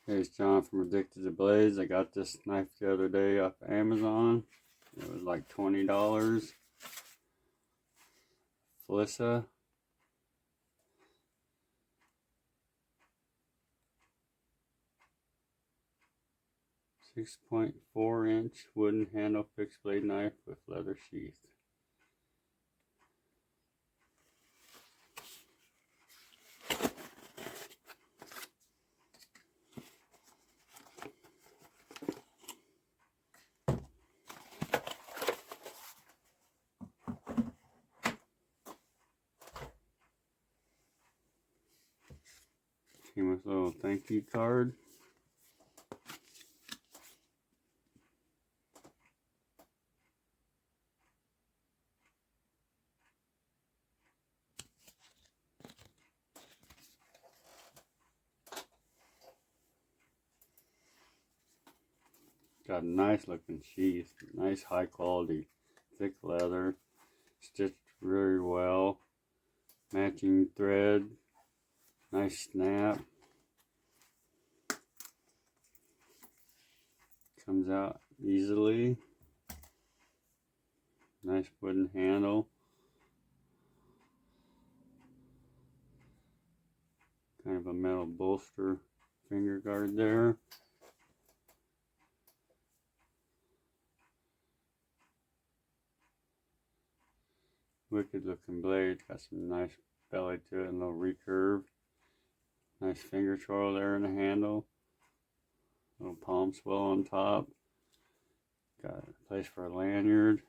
Hey, it's John from Addicted to Blades. I got this knife the other day off Amazon. It was like $20. Flissa. 6.4-inch wooden handle fixed blade knife with leather sheath. Came with a little thank you card. Got a nice looking sheath, nice high quality, thick leather, stitched very well, matching thread, nice snap, comes out easily, nice wooden handle, kind of a metal bolster finger guard there. Wicked looking blade, got some nice belly to it and a little recurve. Nice finger twirl there in the handle. Little palm swell on top. Got a place for a lanyard.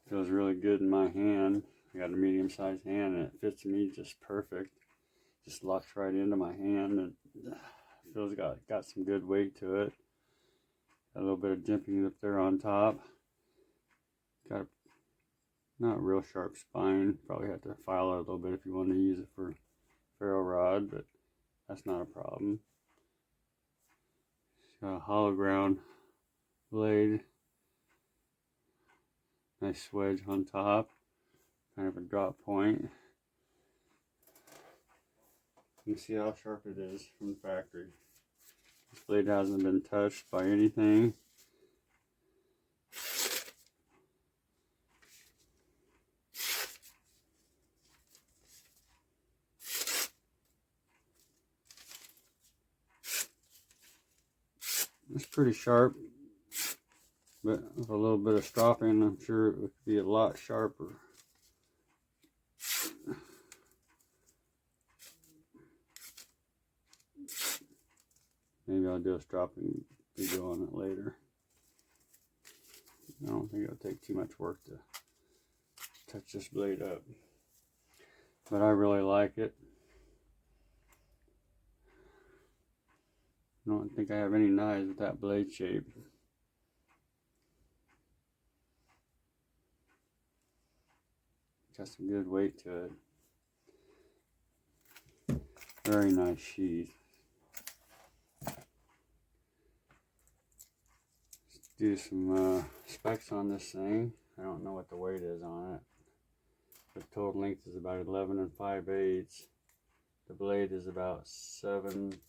Feels really good in my hand. I got a medium sized hand and it fits me just perfect. Just locks right into my hand and feels got some good weight to it. Got a little bit of jimping up there on top. Got a not real sharp spine. Probably have to file it a little bit if you want to use it for ferro rod, but that's not a problem. It's got a hollow ground blade. Nice wedge on top. Kind of a drop point. You can see how sharp it is from the factory. This blade hasn't been touched by anything. It's pretty sharp, but with a little bit of stropping, I'm sure it would be a lot sharper. Maybe I'll do a stropping video on it later. I don't think it'll take too much work to touch this blade up, but I really like it. I don't think I have any knives with that blade shape. Got some good weight to it. Very nice sheath. Let's do some specs on this thing. I don't know what the weight is on it. The total length is about 11 5/8. The blade is about 7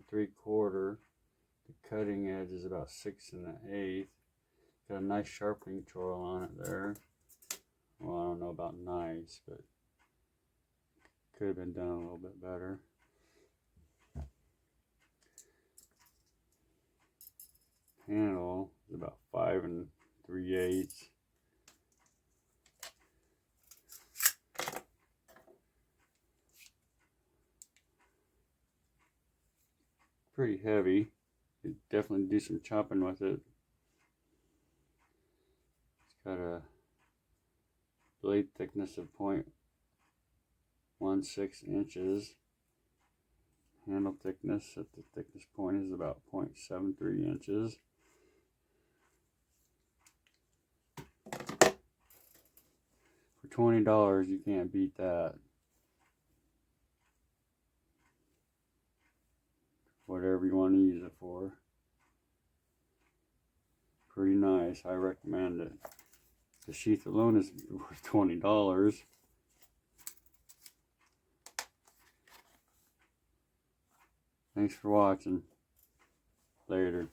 3/4. The cutting edge is about 6 1/8. Got a nice sharpening tool on it there. Well, I don't know about nice, but could have been done a little bit better. Handle is about 5 3/8. Pretty heavy. Could definitely do some chopping with it. It's got a blade thickness of 0.16 inches. Handle thickness at the thickness point is about 0.73 inches. For $20, you can't beat that. Whatever you want to use it for. pretty nice. I recommend it. The sheath alone is worth $20. Thanks for watching. Later.